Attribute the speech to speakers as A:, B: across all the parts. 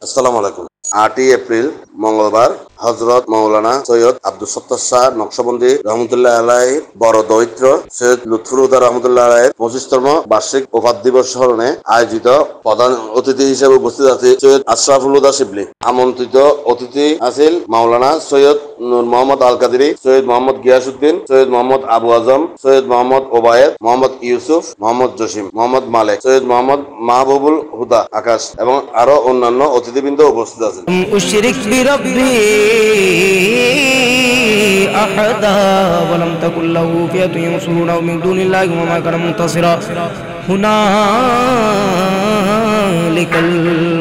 A: আসসালামু আলাইকুম। 8ই এপ্রিল মঙ্গলবার হযরত মাওলানা সৈয়দ আব্দুল সত্তার শাহ নকশবন্দি রহমতুল্লাহ আলাইহির বড় দৌহিত্র সৈয়দ লুৎফুল হুদা রহমতুল্লাহ আলাইহির 25তম বার্ষিক ওফাত দিবস স্মরণে আয়োজিত প্রধান অতিথি হিসেবে উপস্থিত আছে সৈয়দ আশরাফুল হুদা শিবলি। আমন্ত্রিত অতিথি আছেন মাওলানা সৈয়দ নূর মোহাম্মদ আল কাদেরী, সৈয়দ মোহাম্মদ গিয়াসউদ্দিন, সৈয়দ মোহাম্মদ আবু আজম, সৈয়দ মোহাম্মদ ওবায়েদ, মোহাম্মদ ইউসুফ, মোহাম্মদ জসিম, মোহাম্মদ মালেক, সৈয়দ মোহাম্মদ মাহবুবুল হুদা আকাশ এবং আরো অন্যান্য অতিথিবৃন্দ উপস্থিত আছেন।
B: উশরিক বিরব্বি আহাদা ওয়া লাম তাকুল লাহু ফিয়াতুন ইয়ানসুরুনাহু মিন দুনিল্লাহি ওয়া মা কানা মুনতাসিরা হুনালিকাল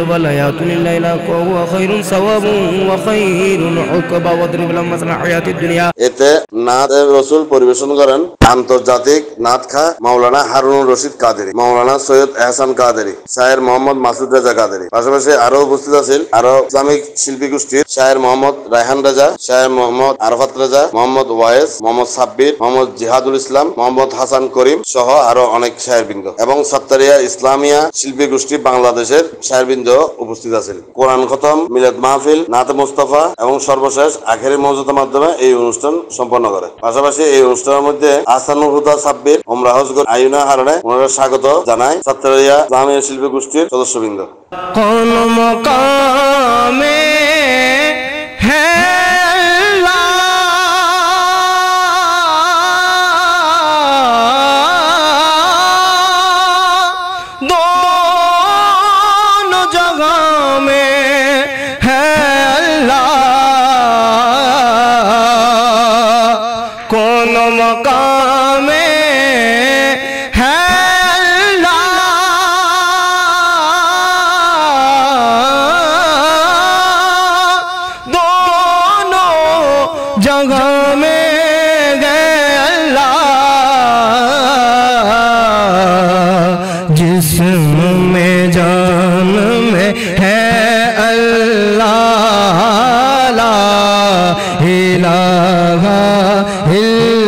B: ওয়ালায়াতু লিল্লাহি ওয়া হুয়া খায়রুন সাওয়াবুন ওয়া খায়রুন উকবা ওয়াদরিব লাহুম মাসালান হায়াতিদ দুনিয়া।
A: এতে নাত রাসূল পরিবেশন করেন আন্তর্জাতিক নাতখা মাওলানা হারুনুর রশিদ কাদেরী, মাওলানা সৈয়দ এহসান কাদেরী, শায়ের মোহাম্মদ মাসুদ রেজা কাদেরী। পাশাপাশি আরো উপস্থিত আছেন আরো ইসলামিক শিল্পী গোষ্ঠীর শায়ের মোহাম্মদ রায়হান রেজা, শায়ের মোহাম্মদ আরাফাত রেজা, মোহাম্মদ ওয়াইস, মোহাম্মদ সাব্বির, মোহাম্মদ জিহাদুল ইসলাম, মোহাম্মদ হাসান করিম সহ আরো অনেক শায়েরবৃন্দ এবং সত্তারিয়া ইসলামিয়া শিল্পী গোষ্ঠী বাংলাদেশের শায়েরবৃন্দ উপস্থিত আছেন। কোরআন খতম, মিলাদ মাহফিল, নাতে মুস্তাফা এবং সর্বশেষ আখেরি মওজুদের মাধ্যমে এই অনুষ্ঠান সম্পন্ন করে। পাশাপাশি এই অনুষ্ঠানের মধ্যে আহসানুল হুদা সাব্বির ওমরা হজ আয়ুনা হারণে ওনারা স্বাগত জানায় সত্তারিয়া ইসলামিয়া শিল্পী গোষ্ঠীর সদস্যবৃন্দ।
B: কোন মকামে কোন মকামে है दोनों जगह में गए अल्लाह, जिस्म में जान में है अल्लाह, ला इलाहा इल्लल्लाह।